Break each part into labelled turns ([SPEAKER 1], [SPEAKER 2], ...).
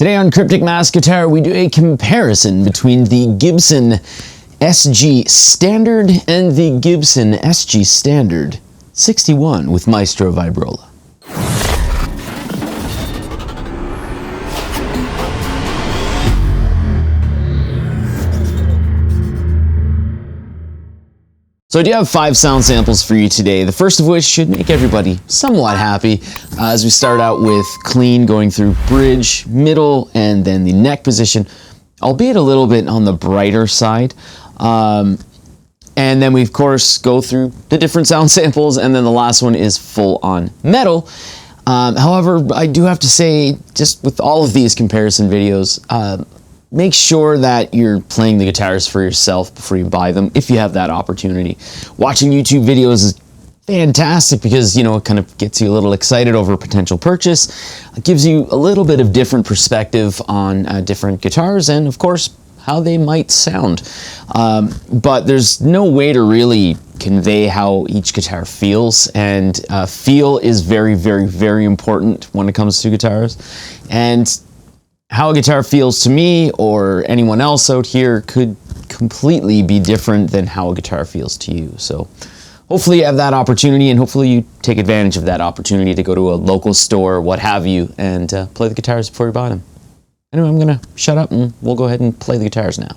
[SPEAKER 1] Today on Cryptic Mass Guitar, we do a comparison between the Gibson SG Standard and the Gibson SG Standard 61 with Maestro Vibrola. So I do have 5 sound samples for you today, the first of which should make everybody somewhat happy as we start out with clean going through bridge, middle, and then the neck position, albeit a little bit on the brighter side. And then we of course go through the different sound samples, and then the last one is full on metal. However, I do have to say, just with all of these comparison videos, make sure that you're playing the guitars for yourself before you buy them, if you have that opportunity. Watching YouTube videos is fantastic because, you know, it kind of gets you a little excited over a potential purchase. It gives you a little bit of different perspective on different guitars and, of course, how they might sound. But there's no way to really convey how each guitar feels, and feel is very, very, very important when it comes to guitars. And how a guitar feels to me or anyone else out here could completely be different than how a guitar feels to you. So hopefully you have that opportunity, and hopefully you take advantage of that opportunity to go to a local store, what have you, and play the guitars before you buy them. Anyway, I'm gonna shut up and we'll go ahead and play the guitars now.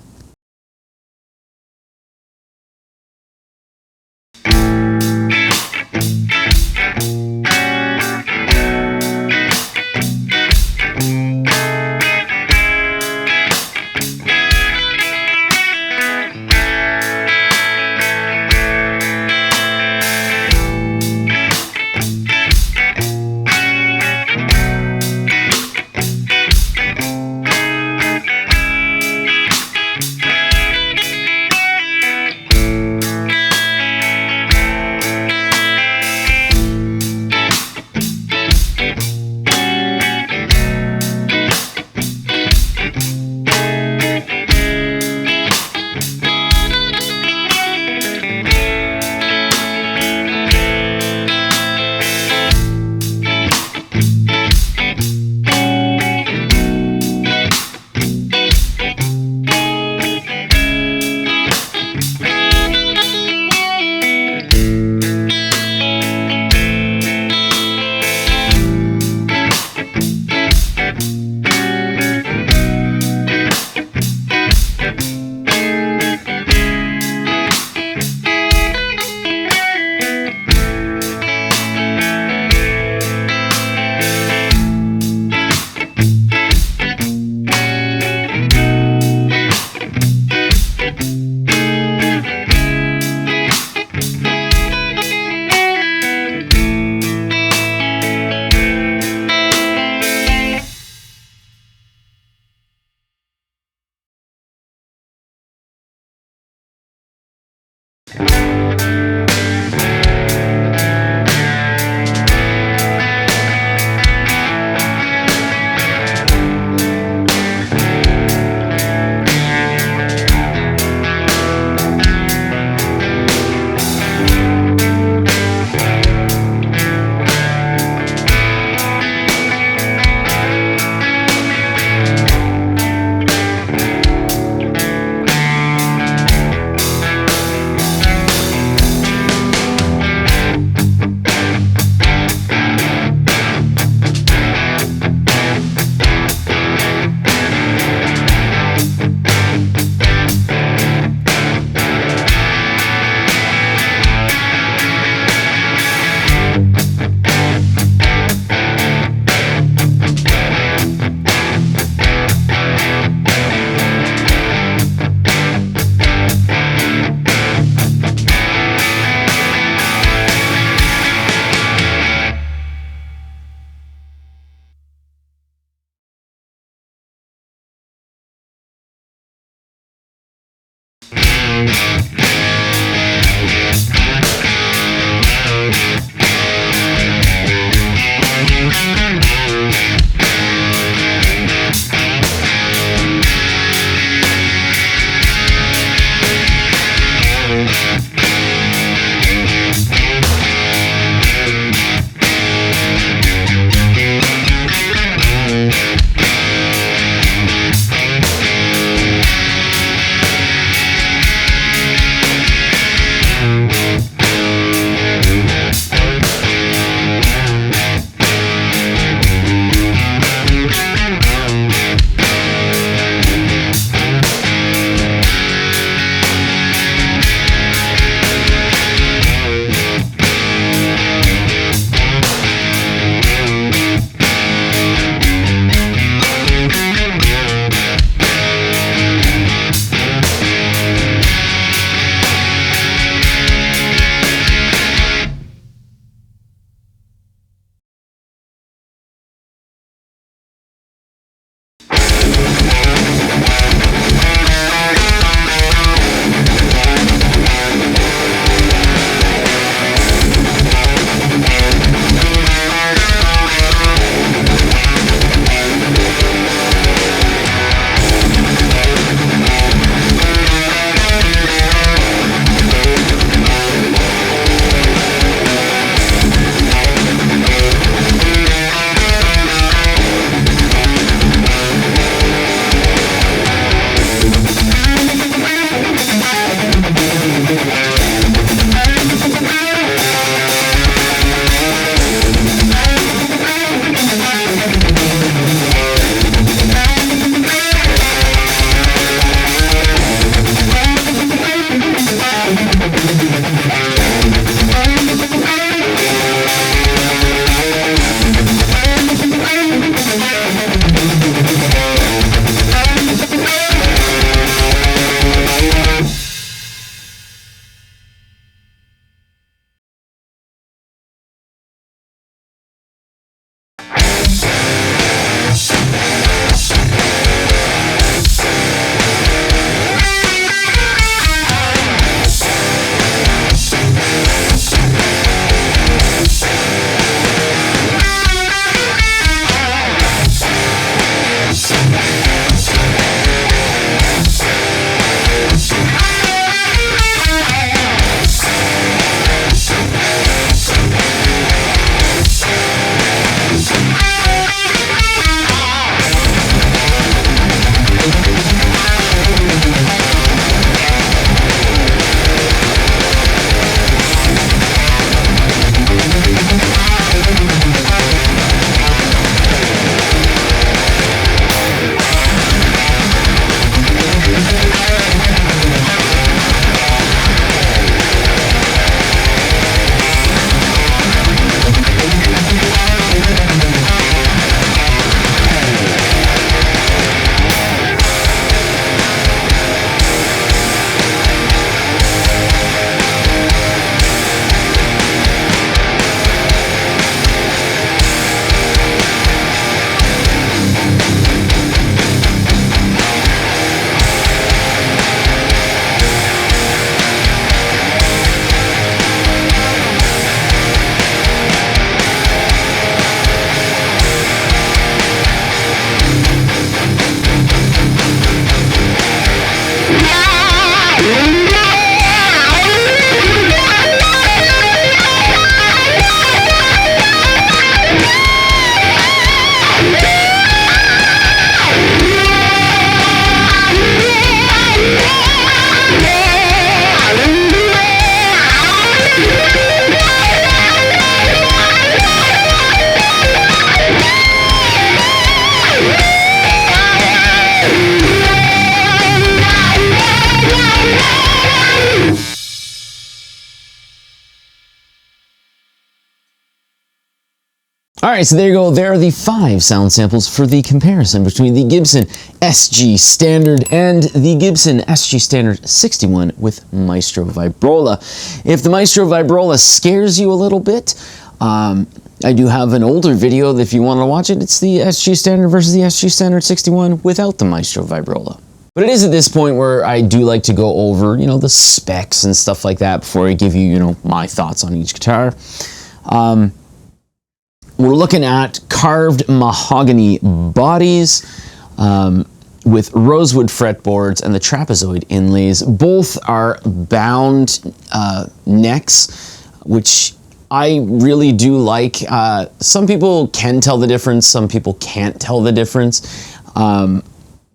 [SPEAKER 1] right, so there you go. There are the 5 sound samples for the comparison between the Gibson SG Standard and the Gibson SG Standard 61 with Maestro Vibrola. If the Maestro Vibrola scares you a little bit, I do have an older video that if you want to watch it, it's the SG Standard versus the SG Standard 61 without the Maestro Vibrola. But it is at this point where I do like to go over, you know, the specs and stuff like that before I give you, you know, my thoughts on each guitar. We're looking at carved mahogany bodies with rosewood fretboards and the trapezoid inlays. Both are bound necks, which I really do like. Some people can tell the difference, some people can't tell the difference.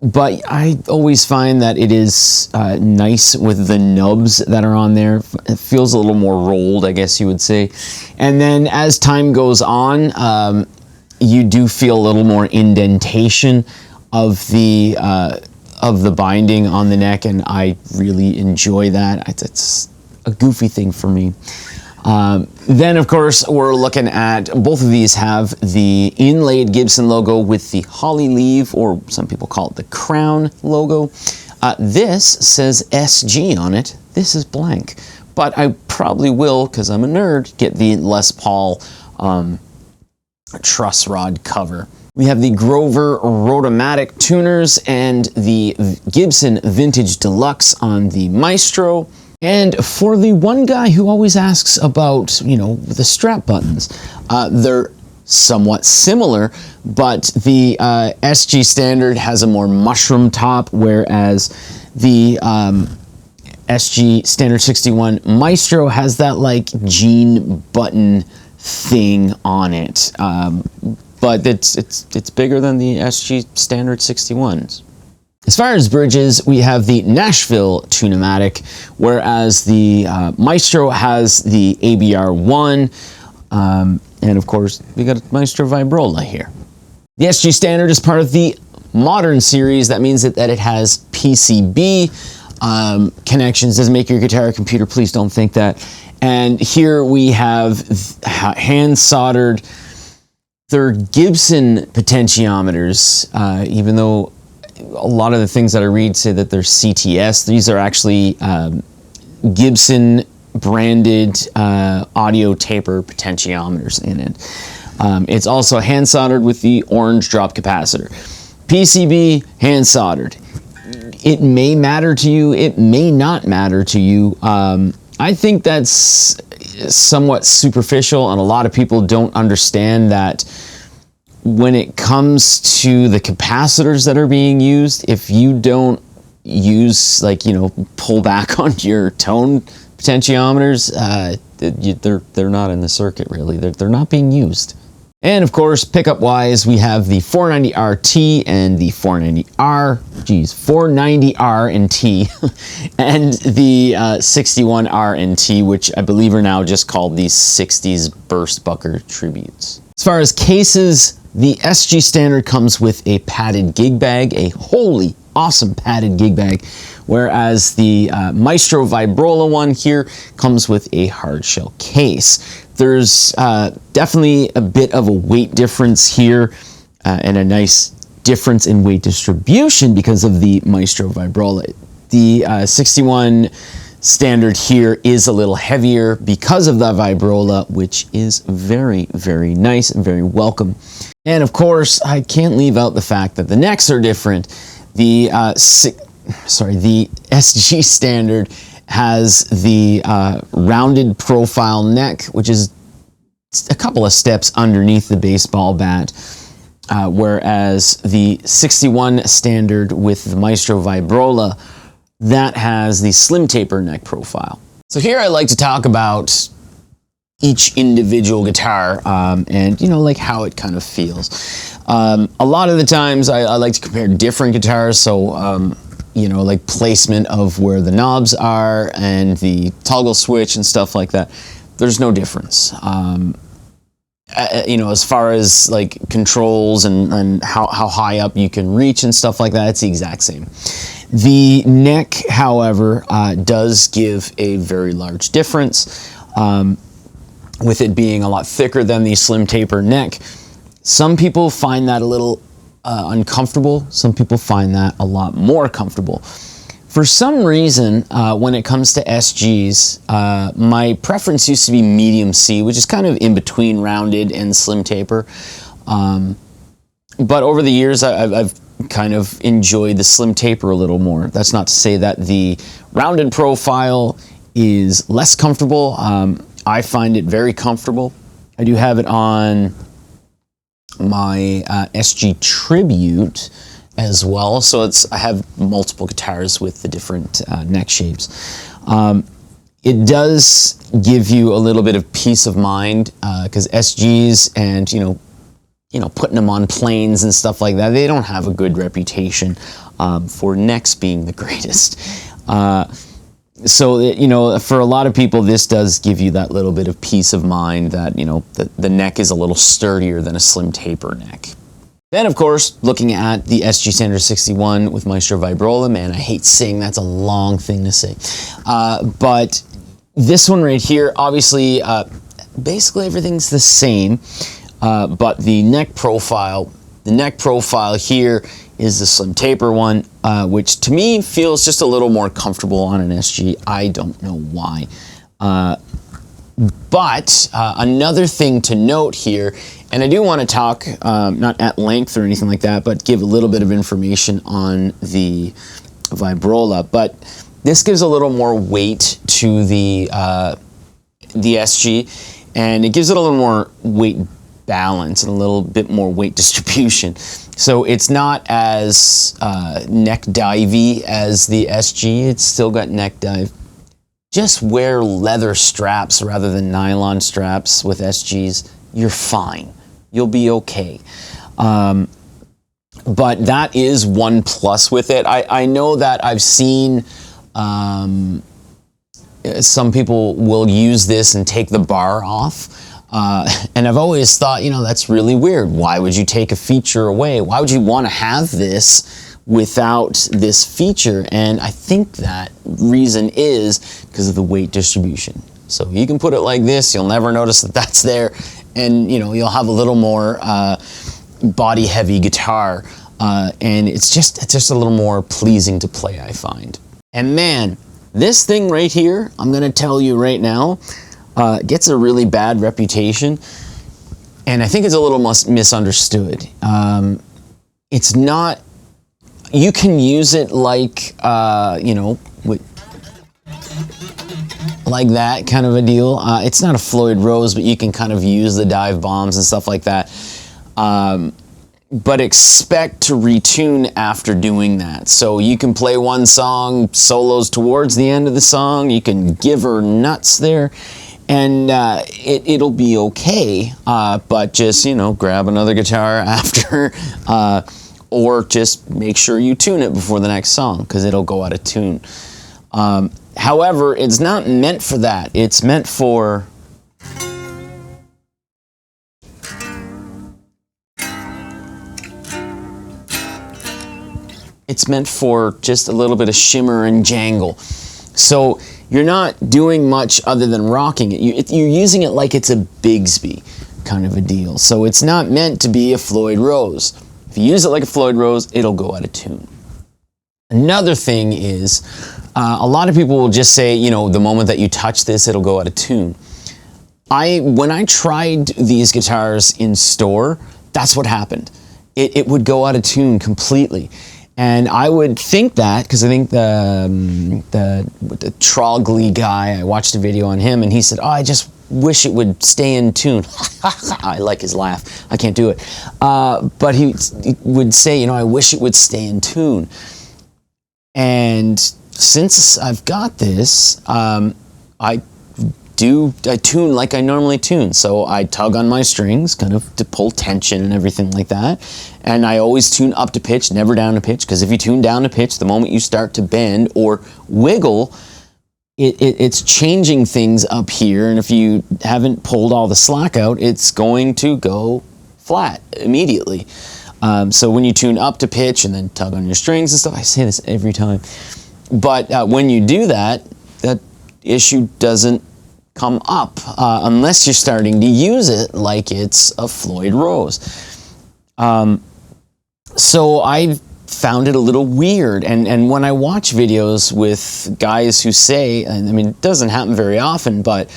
[SPEAKER 1] But I always find that it is nice with the nubs that are on there. It feels a little more rolled, I guess you would say. And then as time goes on, you do feel a little more indentation of the binding on the neck, and I really enjoy that. It's a goofy thing for me. Then, of course, we're looking at both of these have the inlaid Gibson logo with the holly leaf, or some people call it the crown logo. This says SG on it. This is blank. But I probably will, because I'm a nerd, get the Les Paul truss rod cover. We have the Grover Rotomatic tuners and the Gibson Vintage Deluxe on the Maestro. And for the one guy who always asks about, you know, the strap buttons, they're somewhat similar, but the SG Standard has a more mushroom top, whereas the SG Standard 61 Maestro has that like jean button thing on it. But it's bigger than the SG Standard 61s. As far as bridges, we have the Nashville Tune-o-matic, whereas the Maestro has the ABR1, and of course, we got a Maestro Vibrola here. The SG Standard is part of the Modern series. That means that it has PCB connections. Doesn't make your guitar a computer, please don't think that. And here we have hand-soldered. They're Gibson potentiometers, even though a lot of the things that I read say that they're CTS. These are actually Gibson branded audio taper potentiometers in it. It's also hand soldered with the orange drop capacitor. PCB hand soldered. It may matter to you, it may not matter to you. I think that's somewhat superficial, and a lot of people don't understand that when it comes to the capacitors that are being used, if you don't use, like, you know, pull back on your tone potentiometers, they're not in the circuit, really. They're not being used. And of course, pickup wise, we have the 490RT and the 490R and T, and the 61R and T, which I believe are now just called the 60s Burst Bucker Tributes. As far as cases, the SG Standard comes with a padded gig bag, a wholly awesome padded gig bag, whereas the Maestro Vibrola one here comes with a hard shell case. There's definitely a bit of a weight difference here and a nice difference in weight distribution because of the Maestro Vibrola. The 61 Standard here is a little heavier because of the Vibrola, which is very, very nice and very welcome. And of course, I can't leave out the fact that the necks are different. The SG Standard has the rounded profile neck, which is a couple of steps underneath the baseball bat, whereas the 61 Standard with the Maestro Vibrola, that has the slim taper neck profile. So here I like to talk about each individual guitar and, you know, like how it kind of feels. A lot of the times I like to compare different guitars, so you know, like placement of where the knobs are and the toggle switch and stuff like that. There's no difference. You know, as far as like controls and how high up you can reach and stuff like that, it's the exact same. The neck, however, does give a very large difference, with it being a lot thicker than the slim taper neck. Some people find that a little uncomfortable. Some people find that a lot more comfortable. For some reason, when it comes to SGs, my preference used to be medium C, which is kind of in between rounded and slim taper. But over the years, I've kind of enjoyed the slim taper a little more. That's not to say that the rounded profile is less comfortable. I find it very comfortable. I do have it on my SG Tribute as well, so I have multiple guitars with the different neck shapes. It does give you a little bit of peace of mind, because SGs and you know putting them on planes and stuff like that, they don't have a good reputation for necks being the greatest. So for a lot of people, this does give you that little bit of peace of mind that the neck is a little sturdier than a slim taper neck. Then, of course, looking at the SG Standard 61 with Maestro Vibrola, man, I hate saying that's a long thing to say. But this one right here, obviously, basically everything's the same, but the neck profile here is the slim taper one, which to me feels just a little more comfortable on an SG. I don't know why. But another thing to note here, and I do want to talk, not at length or anything like that, but give a little bit of information on the Vibrola, but this gives a little more weight to the SG, and it gives it a little more weight balance and a little bit more weight distribution. So it's not as neck divey as the SG. It's still got neck dive. Just wear leather straps rather than nylon straps with SGs. You're fine. You'll be okay. But that is one plus with it. I know that I've seen some people will use this and take the bar off. And I've always thought, that's really weird. Why would you take a feature away? Why would you want to have this without this feature? And I think that reason is because of the weight distribution. So you can put it like this, you'll never notice that that's there, and you'll have a little more body heavy guitar, and it's just a little more pleasing to play, I find. And man, this thing right here, I'm gonna tell you right now, gets a really bad reputation, and I think it's a little misunderstood. It's not, you can use it like, like that kind of a deal. It's not a Floyd Rose, but you can kind of use the dive bombs and stuff like that. But expect to retune after doing that. So you can play one song, solos towards the end of the song, you can give her nuts there, and it'll be okay, but just, grab another guitar after, or just make sure you tune it before the next song, because it'll go out of tune. However, it's not meant for that. It's meant for... It's meant for just a little bit of shimmer and jangle. So you're not doing much other than rocking it. You're using it like it's a Bigsby kind of a deal. So it's not meant to be a Floyd Rose. If you use it like a Floyd Rose, it'll go out of tune. Another thing is, a lot of people will just say, the moment that you touch this, it'll go out of tune. When I tried these guitars in store, that's what happened. It would go out of tune completely. And I would think that, because I think the Trogley guy, I watched a video on him, and he said, I just wish it would stay in tune. I like his laugh. I can't do it. But he would say, I wish it would stay in tune. And since I've got this, I tune like I normally tune. So I tug on my strings, kind of to pull tension and everything like that. And I always tune up to pitch, never down to pitch, because if you tune down to pitch, the moment you start to bend or wiggle, it's changing things up here. And if you haven't pulled all the slack out, it's going to go flat immediately. So when you tune up to pitch and then tug on your strings and stuff, I say this every time. But when you do that, that issue doesn't come up unless you're starting to use it like it's a Floyd Rose. So I found it a little weird, and when I watch videos with guys who say, and I mean, it doesn't happen very often, but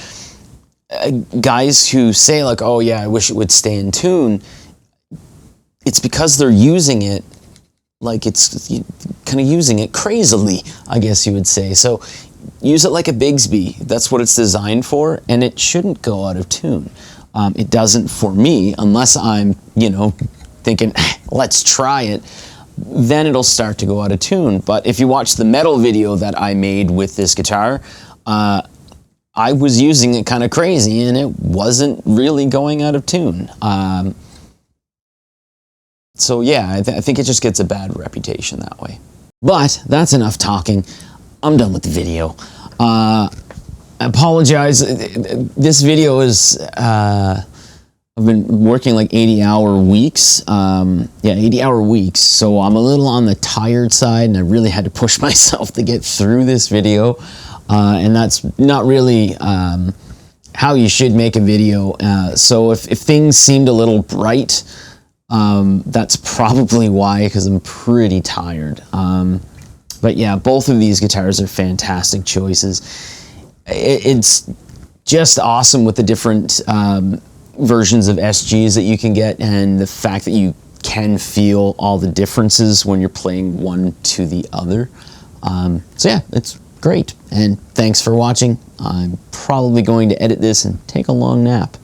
[SPEAKER 1] guys who say like, oh yeah, I wish it would stay in tune, it's because they're using it like it's kind of using it crazily, I guess you would say. So use it like a Bigsby. That's what it's designed for, and it shouldn't go out of tune. It doesn't for me, unless I'm, you know, thinking, let's try it. Then it'll start to go out of tune. But if you watch the metal video that I made with this guitar, I was using it kind of crazy, and it wasn't really going out of tune. So yeah, I think it just gets a bad reputation that way. But that's enough talking. I'm done with the video. I apologize. This video is, I've been working like 80-hour weeks. Yeah, 80-hour weeks. So I'm a little on the tired side, and I really had to push myself to get through this video. And that's not really how you should make a video. So if things seemed a little bright, that's probably why, because I'm pretty tired. But yeah, both of these guitars are fantastic choices. It's just awesome with the different versions of SGs that you can get, and the fact that you can feel all the differences when you're playing one to the other. So yeah, it's great, and thanks for watching. I'm probably going to edit this and take a long nap.